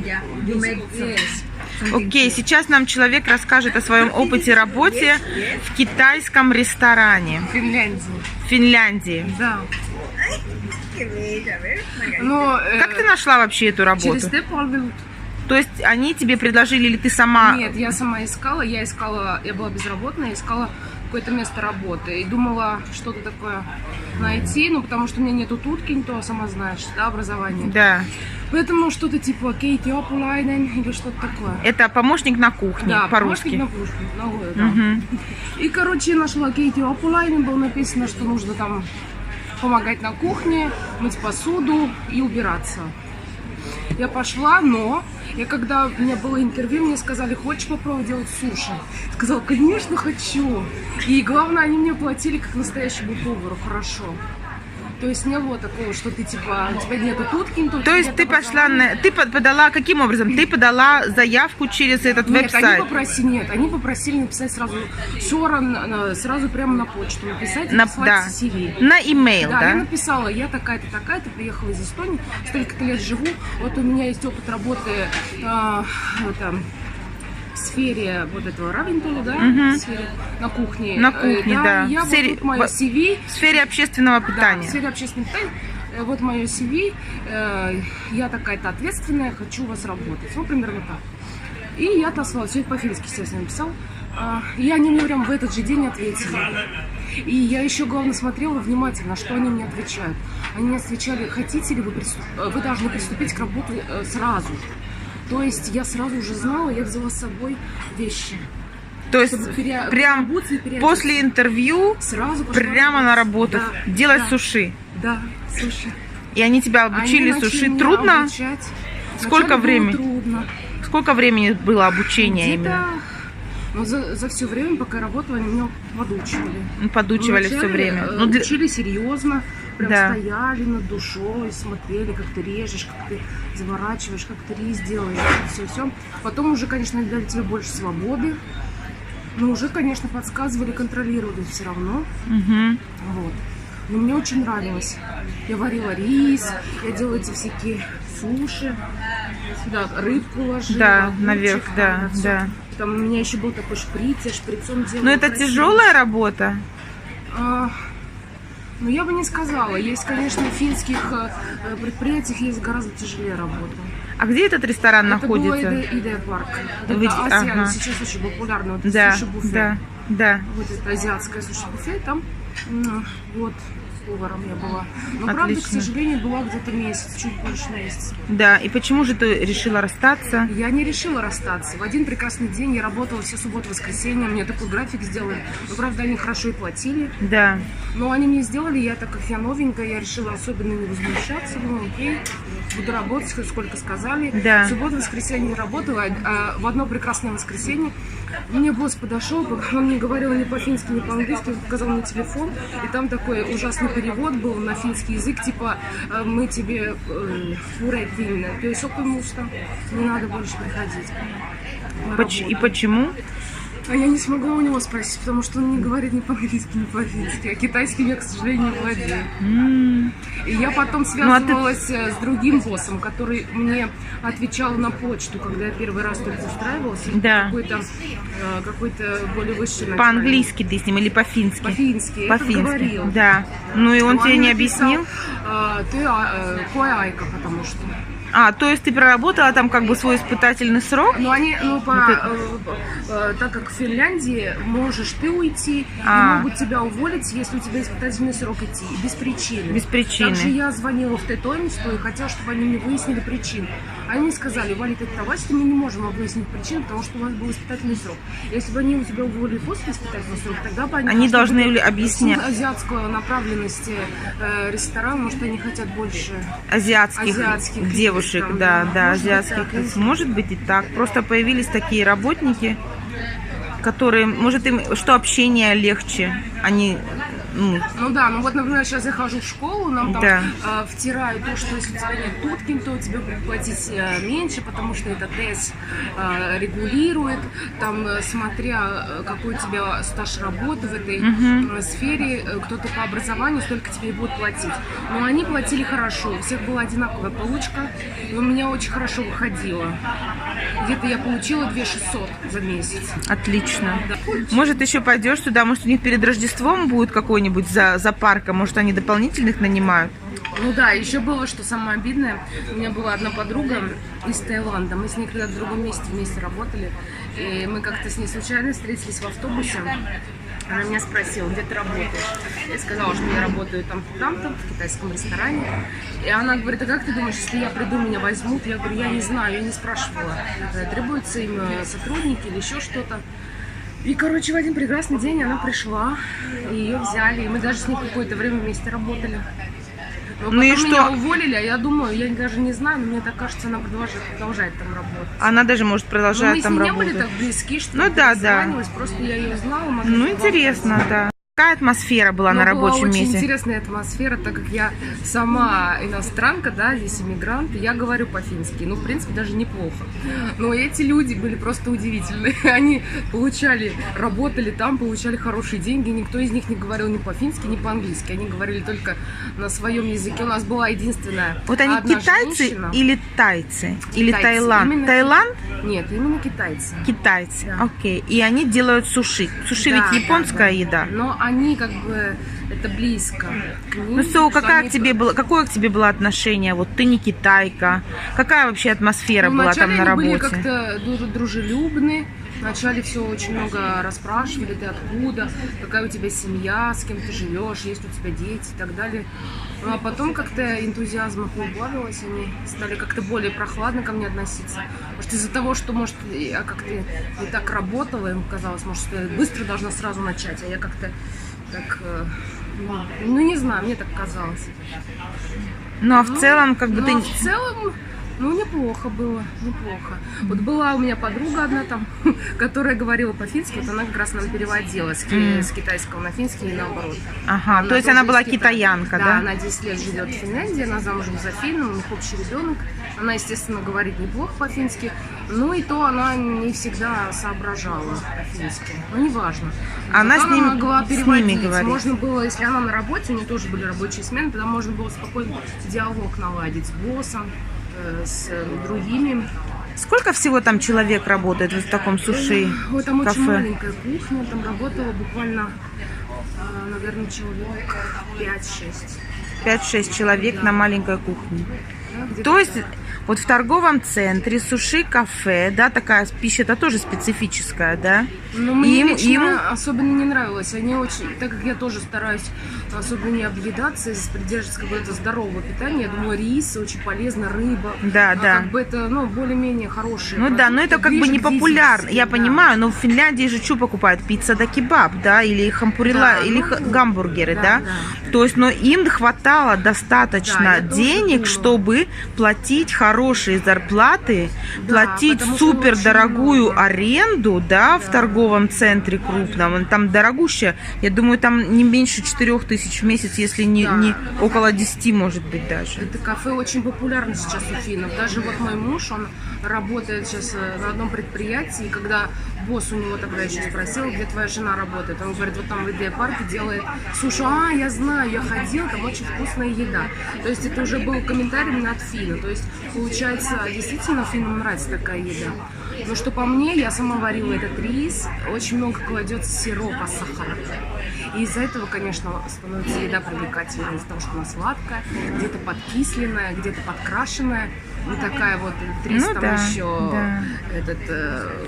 Yeah, you make Окей, сейчас нам человек расскажет о своем опыте работы в китайском ресторане в Финляндии. Да. Но, Как ты нашла вообще эту работу? через Department. То есть они тебе предложили, или ты сама? Нет, я сама искала, я была безработная, искала какое-то место работы и думала что-то такое найти, ну потому что у меня нету тутки, не то, сама знаешь, да, образование. Да. Поэтому что-то типа Кейти Опулайнен или что-то такое. Это помощник на кухне, Да, по-русски. помощник на кухне, да. И, короче, нашла Кейти Опулайнен, было написано, что нужно там помогать на кухне, мыть посуду и убираться. Я пошла, но когда у меня было интервью, мне сказали, хочешь попробовать делать суши? Я сказала, конечно, хочу. И главное, они мне платили как настоящему повару, хорошо. То есть не было такого, что ты типа, у тебя нету тутки. То есть ты пошла, ты подала, каким образом? Ты подала заявку через этот веб-сайт? Они попросили написать сразу сразу прямо на почту написать и послать да. CV. На имейл, да? Я написала, я такая-то, такая-то, приехала из Эстонии, столько-то лет живу, вот у меня есть опыт работы в сфере вот этого равентула, да, в сфере, на кухне. На кухне, да. Я, в сфере, вот мое CV. В сфере общественного питания. Да, в сфере общественного питания. Вот мое CV, я такая-то ответственная, хочу у вас работать. Ну, примерно так. И я отослала, все это по-фински, естественно, написал. И они мне прям в этот же день ответили. И я еще, главное, смотрела внимательно, что они мне отвечают. Они мне отвечали, хотите ли вы должны приступить к работе сразу. То есть я сразу уже знала, я взяла с собой вещи. То есть прям после интервью сразу прямо на работу делать суши? Да, суши. И они тебя обучили суши? Трудно? Обучать. Сколько времени? Трудно. Сколько времени было обучение именно? Ну, за все время, пока я работала, они меня подучивали. Подучивали все время. Учили серьезно. Прям стояли над душой, смотрели, как ты режешь, как ты заворачиваешь, как ты рис делаешь, все. Потом уже, конечно, дали тебе больше свободы. Но уже, конечно, подсказывали, контролировали все равно. Вот. Но мне очень нравилось. Я варила рис, я делала эти всякие суши. Сюда рыбку ложила. Да, наверх, да. Там у меня еще был такой шприц, я шприцом делала. Но это тяжелая работа? Ну, я бы не сказала. Есть, конечно, в финских предприятиях есть гораздо тяжелее работа. А где этот ресторан находится? Это был Идея-парк. Это Азия, сейчас очень популярный вот суши-буфет. Да. Вот это азиатское суши-буфет, там вот поваром я была. Но, отлично. Правда, к сожалению, была где-то месяц, чуть больше месяца. Да, и почему же ты решила расстаться? Я не решила расстаться. В один прекрасный день я работала все субботы, воскресенье, мне такой график сделали. Но, правда, они хорошо и платили. Да. Но они мне сделали, я, так как я новенькая, я решила особенно не возмущаться. Думаю, окей, буду работать, сколько сказали. Да. В субботу, воскресенье работала, а в одно прекрасное воскресенье мне босс подошел, он мне говорил не по-фински, не по-английски, он показал мне телефон, и там такой ужасный перевод был на финский язык, типа мы тебе фурэтильно, то есть опымуста, не надо больше приходить. И почему? А я не смогла у него спросить, потому что он не говорит ни по-английски, ни по-фински, а китайским я, к сожалению, не владею. И я потом связывалась с другим боссом, который мне отвечал на почту, когда я первый раз только устраивалась. Да. Какой-то более высший начальник. По-английски ты с ним или по-фински? По-фински. По-фински, да. Ну и он тебе не объяснил? Ты куайка, потому что... То есть ты проработала там как бы свой испытательный срок? Так как в Финляндии можешь ты уйти, и могут тебя уволить, если у тебя испытательный срок идти, без причины. Без причины. Также я звонила в Т-Тоймство и хотела, чтобы они мне выяснили причину. Они мне сказали, Валя, это товарищ, мы не можем вам выяснить причину, потому что у вас был испытательный срок. Если бы они у тебя уволили после испытательного срока, тогда бы они должны объяснять азиатскую направленность ресторана, может, они хотят больше азиатских девушек. Да, азиатских. Может быть и так. Просто появились такие работники, которые, может, им что общение легче, они Ну да, ну вот, например, сейчас я хожу в школу, нам там Да. втирают то, что если у тебя нет туткин, то тебе будут платить меньше, потому что это тест регулирует, там, смотря какой у тебя стаж работы в этой сфере, кто-то по образованию, столько тебе и будут платить. Но они платили хорошо, у всех была одинаковая получка, и у меня очень хорошо выходило. Где-то я получила 2600 за месяц. Отлично. Да. Может, еще пойдешь туда, может, у них перед Рождеством будет какой-нибудь зоопарка, может, они дополнительных нанимают? Ну да, еще было, что самое обидное, у меня была одна подруга из Таиланда, мы с ней когда-то в другом месте вместе работали, и мы как-то с ней случайно встретились в автобусе. Она меня спросила, где ты работаешь? Я сказала, что я работаю там-то, в китайском ресторане. И она говорит, а как ты думаешь, если я приду, меня возьмут? Я говорю, я не знаю, я не спрашивала. Требуются им сотрудники или еще что-то. И, короче, в один прекрасный день она пришла, и ее взяли. И мы даже с ней какое-то время вместе работали. Но Ну и потом что? меня уволили, а я думаю, я даже не знаю, но мне так кажется, она продолжает там работать. Она даже, может, Но продолжать мы с там ней не работать. были так близки, что Ну мы да, да. перезванивались, просто я ее знала. могла Ну, задавать интересно, вопросы. да. Какая атмосфера была на рабочем Была очень месте? интересная атмосфера, так как я сама иностранка, да, здесь иммигрант, я говорю по-фински, ну, в принципе, даже неплохо. Но эти люди были просто удивительные. Они работали там, получали хорошие деньги, никто из них не говорил ни по-фински, ни по-английски. Они говорили только на своем языке. У нас была единственная Вот они одна китайцы женщина. или тайцы? Или Китайцы. Таиланд? Именно Таиланд? Нет, именно китайцы. Китайцы, Да. окей. И они делают суши. Суши Да, ведь японская да. еда. Но они как бы, это близко к ним. Ну, что какое они к тебе было отношение? Вот ты не китайка. Какая вообще атмосфера была там вначале на они были работе? как-то дружелюбны. Вначале все очень много расспрашивали, ты откуда, какая у тебя семья, с кем ты живешь, есть у тебя дети и так далее. Ну, а потом как-то энтузиазм их убавилось, они стали как-то более прохладно ко мне относиться. Может, из-за того, что, может, я как-то не так работала, им казалось, может, что я быстро должна сразу начать, а я как-то так, ну, не знаю, мне так казалось. Ну, а в целом, как бы Ну, ты... а в целом, ну, неплохо было, неплохо. Вот была у меня подруга одна там, которая говорила по-фински, вот она как раз нам переводила с китайского на финский и наоборот. Ага, то есть она тоже была из Китая. китаянка, Да, да? она 10 лет живет в Финляндии, она замужем за финном, у них общий ребенок. Она, естественно, говорит неплохо по-фински, ну и то она не всегда соображала по-фински, ну, неважно. Она Зато с ними- могла с ними переводить. говорит. Можно было, если она на работе, у нее тоже были рабочие смены, тогда можно было спокойно диалог наладить с боссом, с другими. Сколько всего там человек работает вот в таком суши Вот там очень кафе? маленькая кухня, там работала буквально, наверное, человек 5-6. 5-6 человек на маленькой кухне. Да, где-то То есть так. вот в торговом центре суши-кафе, да, такая пища-то тоже специфическая, да? Но мне Им- лично им- особенно не нравилось. Они очень, так как я тоже стараюсь особо не объедаться, придерживаться какого-то здорового питания, я думаю, рис очень полезно, рыба. Да, да. Как бы это, ну, более-менее хорошие. Ну да, но это как бы ближе не к популярно, диетическим, я да. понимаю, но в Финляндии же что покупают? Пицца да кебаб, да, или хампурила, Да, или ну, гамбургеры, да? да. То есть, но им хватало достаточно Да, я тоже денег, думаю. чтобы платить хорошие зарплаты, Да, платить потому что супер очень дорогую много. аренду, да, в торговом центре крупном, там дорогущая, я думаю, там не меньше 4000 в месяц, если не, Да. не около 10, может быть, даже. Это кафе очень популярно сейчас у финнов. Даже вот мой муж, он работает сейчас на одном предприятии, и когда босс у него тогда еще спросил, где твоя жена работает, он говорит, вот там в идея-парке делает суши. А, я знаю, я ходила, там очень вкусная еда. То есть это уже был комментарий именно от финна. То есть, получается, действительно финнам нравится такая еда. Но что по мне, я сама варила этот рис, очень много кладется сиропа, сахара. И из-за этого, конечно, становится еда привлекательной, из-за того, что она сладкая, где-то подкисленная, где-то подкрашенная. И такая вот рис, Ну там да, еще да. этот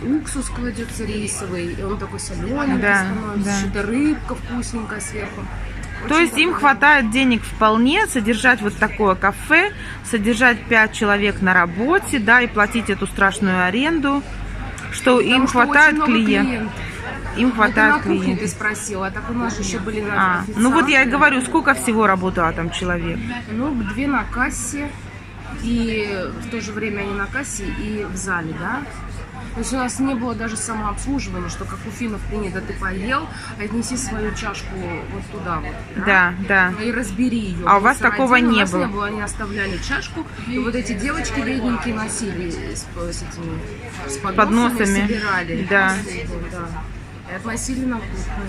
уксус кладется рисовый, и он такой солененький Да, становится, да. что-то рыбка вкусненькая сверху. То Очень есть им такое. хватает денег вполне содержать вот такое кафе, содержать 5 человек на работе, да, и платить эту страшную аренду, что Потому им что хватает очень много клиентов. Им Это хватает на кухне клиентов. ты спросила, а так у нас же еще были на Ну вот я и официанты. говорю, сколько всего работало там человек. Ну, 2 на кассе, и в то же время они на кассе и в зале, да. То есть у нас не было даже самообслуживания, что как у финнов принято, ты поел, отнеси свою чашку вот туда вот. Да. И разбери ее. А у вас такого не у нас было? не было, они оставляли чашку, и вот эти девочки бедненькие носили с подносами, собирали. Да. И относили на кухню.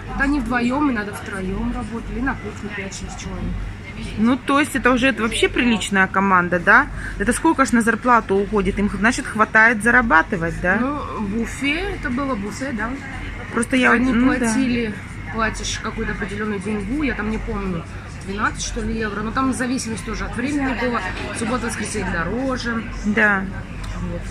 Вот они вдвоем, и надо втроем работали, и на кухне 5-6 человек. Ну, то есть это уже вообще приличная команда, да? Это сколько ж на зарплату уходит? Им, значит, хватает зарабатывать, да? Ну, буфе, это было буфе, да. Просто я... Они да. платили, платишь какую-то определенную деньгу, я там не помню, 12 что ли евро, но там зависимость тоже от времени было. Суббота, воскресенье дороже. Да. Вот.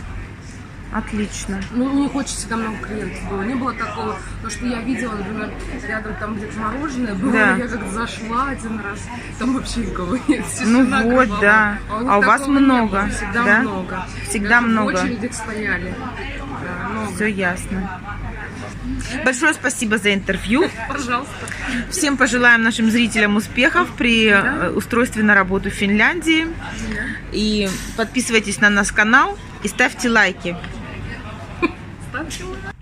Отлично. Ну, не хочется, там много клиентов было. Не было такого, то, что я видела, например, рядом там где-то мороженое было, Да. я как-то зашла один раз, там вообще никого нет. Ну тишина вот, кругом. да. них А у вас такого не много, было, всегда да? много. Всегда Даже много. в очередях стояли. Да, много. Все ясно. Большое спасибо за интервью. Пожалуйста. Всем пожелаем нашим зрителям успехов при устройстве на работу в Финляндии. И подписывайтесь на наш канал и ставьте лайки. Ставьте лайк.